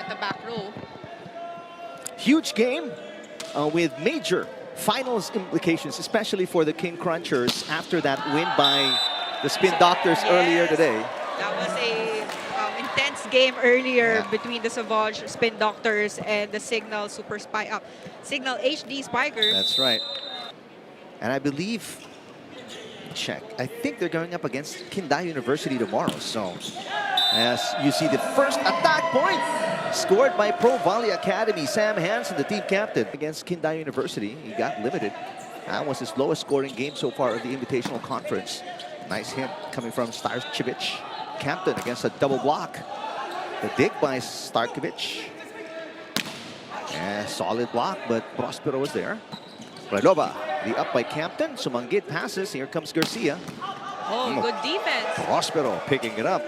at the back row. Huge game with major finals implications, especially for the King Crunchers after that win by the Spin Doctors earlier today. That was a intense game earlier between the Savage Spin Doctors and the Signal Signal HD Spikers. That's right. And I believe, I think they're going up against Kinda University tomorrow. So as you see the first attack point scored by ProVolley Academy, Sam Hansen, the team captain, against Kinda University. He got limited. That was his lowest scoring game so far of the Invitational Conference. Nice hit coming from Starkovic. Captain against a double block. The dig by Starkovic. Solid block, but Prospero was there. Relova, the up by Captain. Sumanggit passes. Here comes Garcia. Oh, good defense. Prospero picking it up.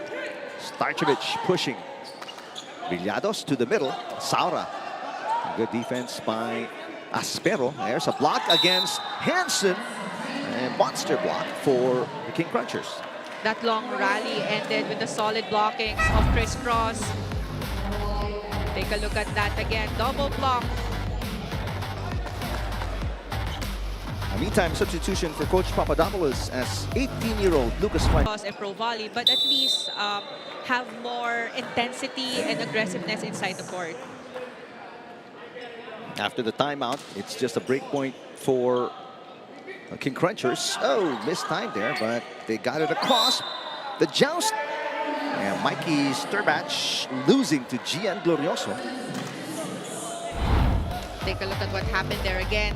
Starkovic pushing. Villados to the middle. Saura. Good defense by Aspero. There's a block against Hansen. And monster block for the King Crunchers. That long rally ended with the solid blockings of Criss Cross. Take a look at that again. Double block. Meantime, substitution for Coach Papadopoulos as 18-year-old Lucas Fletcher. And ProVolley, but at least have more intensity and aggressiveness inside the court. After the timeout, it's just a break point for King Crunchers. Oh, missed time there, but they got it across. The joust. And Mikey Sturbach losing to Gian Glorioso. Take a look at what happened there again.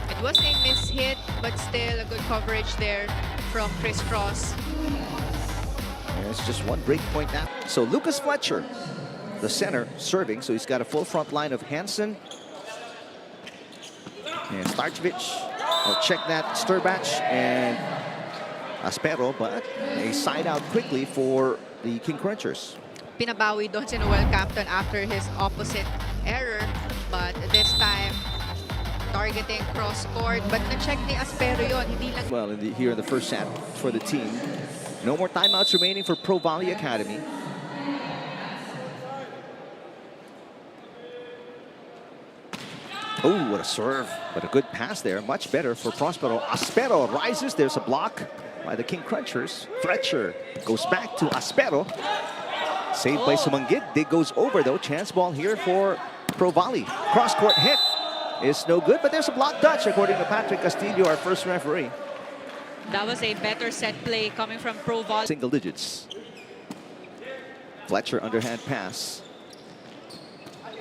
It was a miss hit, but still a good coverage there from Criss Cross. And it's just one break point now. So Lucas Fletcher, the center, serving. So he's got a full front line of Hansen and Starkovic. I'll check that. Sturbach and Aspero, but a side out quickly for the King Crunchers. Pinabawi doon si Noel Campton after his opposite error, but this time targeting cross court, but na-check ni Aspero yun. Hindi lang. Well, here in the first set for the team. No more timeouts remaining for ProVolley Academy. Oh, what a serve, but a good pass there. Much better for Prospero. Aspero rises. There's a block by the King Crunchers. Fletcher goes back to Aspero. Saved by Sumanggit. Dig goes over though. Chance ball here for ProVolley. Cross court hit is no good, but there's a block touch according to Patrick Castillo, our first referee. That was a better set play coming from ProVolley. Single digits. Fletcher underhand pass.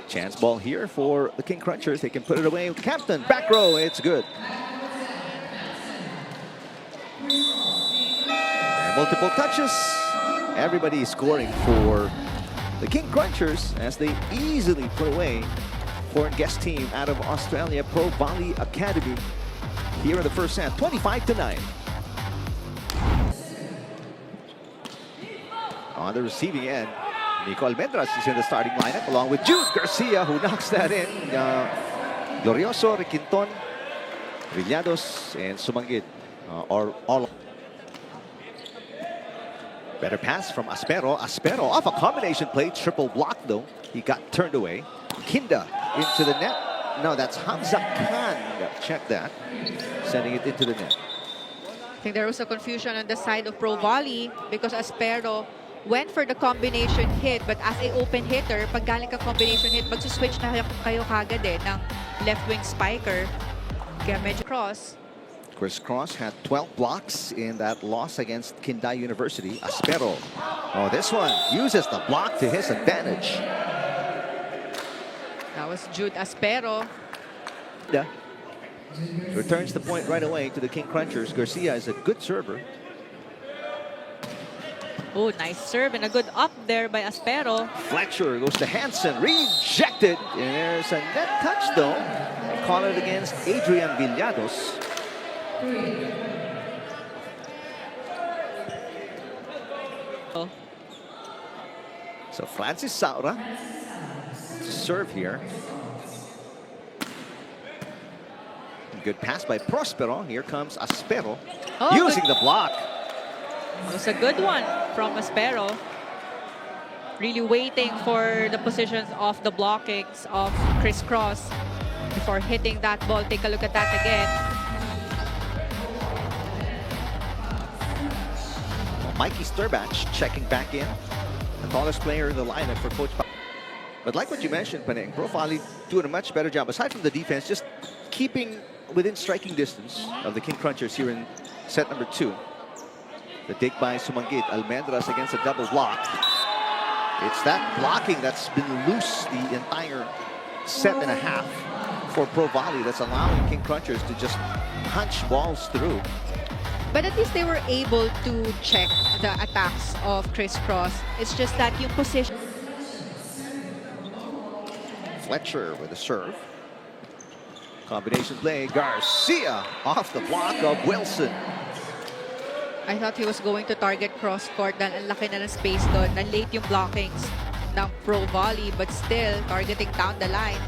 Chance ball here for the King Crunchers. They can put it away. Captain, back row, it's good. And multiple touches. Everybody is scoring for the King Crunchers as they easily put away foreign guest team out of Australia, ProVolley Academy, here in the first set, 25-9. On the receiving end, Nico Almendras is in the starting lineup along with Jude Garcia, who knocks that in. Glorioso, Requinton, Villados, and Sumanggit are all. Better pass from Aspero. Aspero off a combination play, triple block though. He got turned away. Kinda into the net. No, that's Hamza Khan. Check that. Sending it into the net. I think there was a confusion on the side of ProVolley because Aspero went for the combination hit, but as a open hitter, pag galing ka combination hit, mag-switch na kayo kagad ng left wing spiker. Kaya medyo cross. Criss Cross had 12 blocks in that loss against Kinda University. Aspero. Oh, this one uses the block to his advantage. That was Jude Aspero. Returns the point right away to the King Crunchers. Garcia is a good server. Oh, nice serve and a good up there by Aspero. Fletcher goes to Hansen, rejected. And there's a net touch though. They call it against Adrian Villados. So Francis Saura to serve here. Good pass by Prospero. Here comes Aspero using the block. It was a good one from Aspero. really waiting for the positions of the blockings of Criss Cross before hitting that ball. Take a look at that again. Mikey Sturbach checking back in. The tallest player in the lineup for Coach. But like what you mentioned, Paneng, ProVolley doing a much better job. Aside from the defense, just keeping within striking distance of the King Crunchers here in set number 2. The dig by Sumanggit. Almendras against a double block. It's that blocking that's been loose the entire set and a half for ProVolley that's allowing King Crunchers to just punch balls through. But at least they were able to check the attacks of Criss Cross. It's just that yung position. Fletcher with a serve. Combination play. Garcia off the block of Wilson. I thought he was going to target cross-court dahil ang laki na ng space doon. Na-late yung blockings ng ProVolley but still targeting down the line.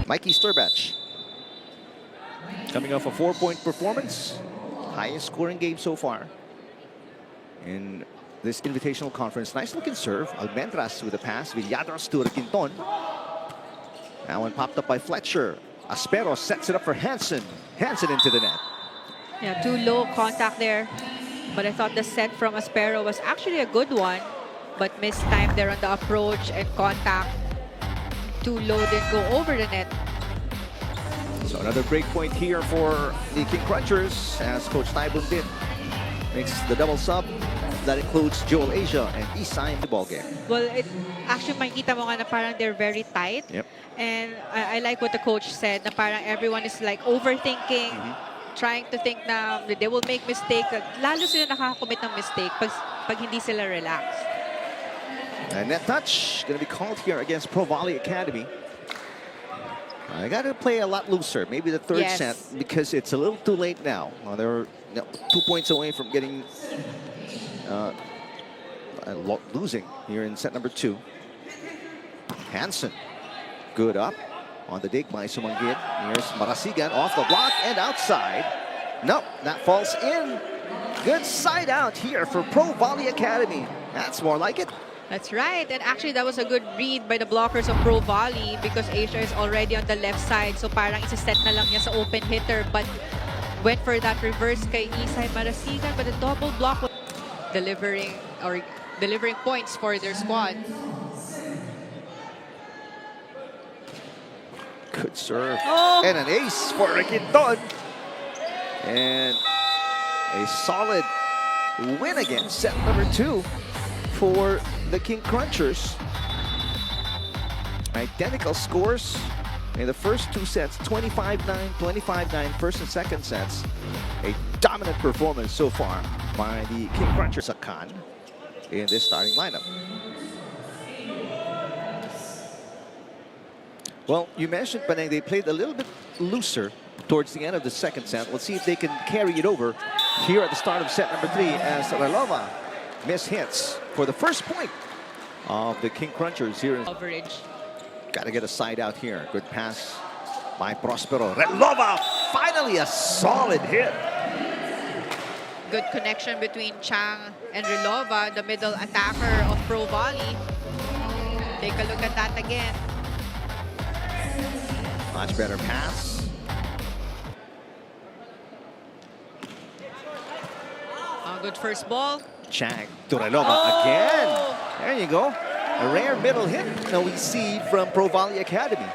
Mikey Sturbach coming off a 4-point performance. Highest scoring game so far in this invitational conference. Nice looking serve. Almendras with a pass. Villados to Quinton. That one popped up by Fletcher. Aspero sets it up for Hansen. Hansen into the net. Yeah, too low contact there. But I thought the set from Aspero was actually a good one. But missed time there on the approach and contact. Too low, didn't go over the net. So another break point here for the King Crunchers as Coach Taibun did. Makes the double sub. That includes Joel Asia and Isai in the ball game. Well, actually makita mo nga na parang they're very tight. Yep. And I like what the coach said na parang everyone is like overthinking, trying to think na they will make mistakes. Lalo sila nakakakommit ng mistake pag hindi sila relaxed. And net touch going to be called here against ProVolley Academy. I got to play a lot looser, maybe the third set, because it's a little too late now. They're 2 points away from getting losing here in set number 2. Hansen, good up on the dig by Sumanggit. Here's Marasigan off the block and outside. Nope, that falls in. Good side out here for ProVolley Academy. That's more like it. That's right. And actually, that was a good read by the blockers of ProVolley because Asia is already on the left side. So parang isa-set na lang niya sa open hitter. But went for that reverse kay Isai Marasigan. But the double block was delivering points for their squad. Good serve. Oh. And an ace for Quinton. And a solid win again. Set number 2 for the King Crunchers. Identical scores in the first 2 sets. 25-9, 25-9 first and second sets. A dominant performance so far by the King Crunchers. Sakan in this starting lineup. Well, you mentioned, Paneng, they played a little bit looser towards the end of the second set. Let's see if they can carry it over here at the start of set number 3 as Relova hits for the first point of the King Crunchers here. Coverage. Got to get a side out here. Good pass by Prospero. Relova, finally a solid hit. Good connection between Chang and Relova, the middle attacker of ProVolley. Take a look at that again. Much better pass. Good first ball. Chang to Relova again. There you go. A rare middle hit that we see from ProVolley Academy.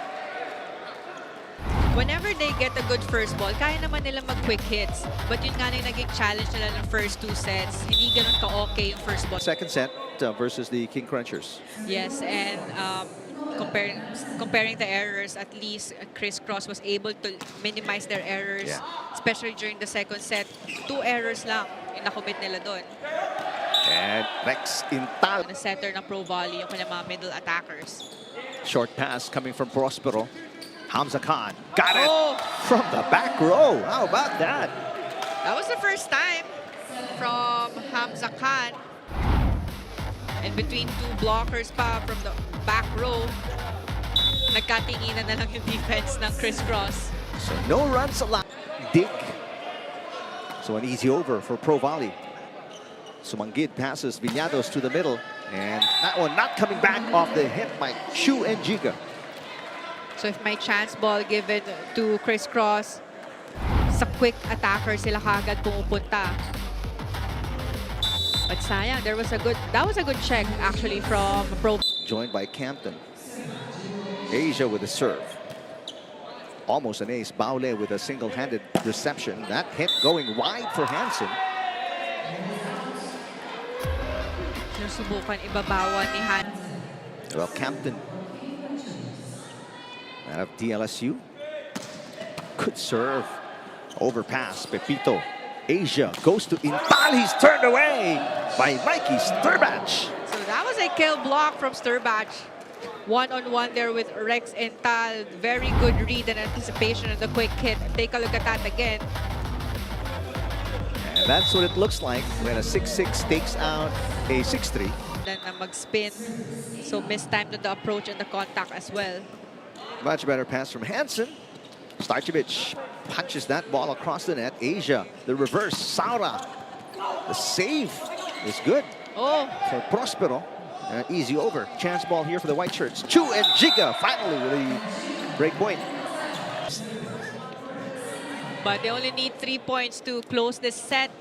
Whenever they get a good first ball, kaya naman nila mag-quick hits. But yun nga yung naging challenge nila ng first 2 sets. Hindi ganun ka-okay yung first ball. Second set versus the King Crunchers. Yes, and comparing the errors, at least Criss Cross was able to minimize their errors, especially during the second set. 2 errors lang yung nakomit nila doon. And Rex Intal. The center ng ProVolley, yung kanyang mga middle attackers. Short pass coming from Prospero. Hamza Khan got it from the back row. How about that? That was the first time from Hamza Khan. And between 2 blockers pa from the back row, nagkatinginan na lang yung defense ng Criss Cross. So no runs allowed. Dig. So an easy over for ProVolley. Sumanggid passes Villados to the middle. And that one not coming back off the hit by Chu and Giga. So if may chance ball given to Criss Cross, sa quick attacker sila kagad pumupunta. But sayang, that was a good check actually from Pro. Joined by Campton. Asia with a serve. Almost an ace. Baule with a single-handed reception. That hit going wide for Hansen. Subukan ibabawan ni Han. Well, Campton out of DLSU. Good serve. Overpass. Pepito. Asia goes to Intal. He's turned away by Mikey Sturbach. So that was a kill block from Sturbach. One-on-one there with Rex Intal. Very good read and anticipation of the quick hit. Take a look at that again. And that's what it looks like when a 6-6 takes out a 6-3. Then na mag-spin. So mistimed the approach and the contact as well. Much better pass from Hansen. Starchevich punches that ball across the net. Asia, the reverse. Saura. The save is good Oh, for Prospero. Easy over. Chance ball here for the white shirts. Chu and Giga finally with a break point. but they only need 3 points to close this set.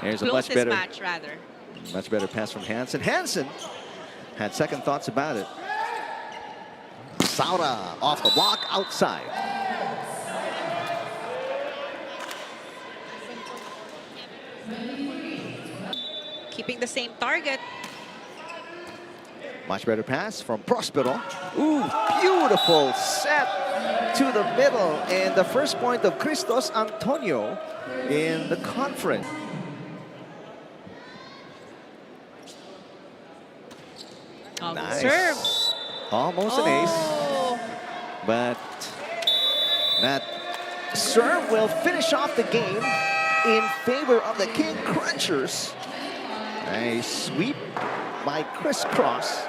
Here's a Close much better, match, rather. much better pass from Hansen. Hansen had second thoughts about it. Saura off the block outside. Keeping the same target. Much better pass from Prospero. Ooh, beautiful set to the middle. And the first point of Christos Antonio in the conference. Nice. Serve. Almost an ace. Oh, But that serve will finish off the game in favor of the King Crunchers. A sweep by Criss Cross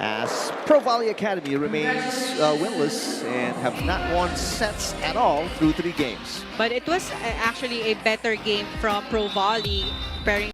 as ProVolley Academy remains winless and have not won sets at all through 3 games. but it was actually a better game from ProVolley pairing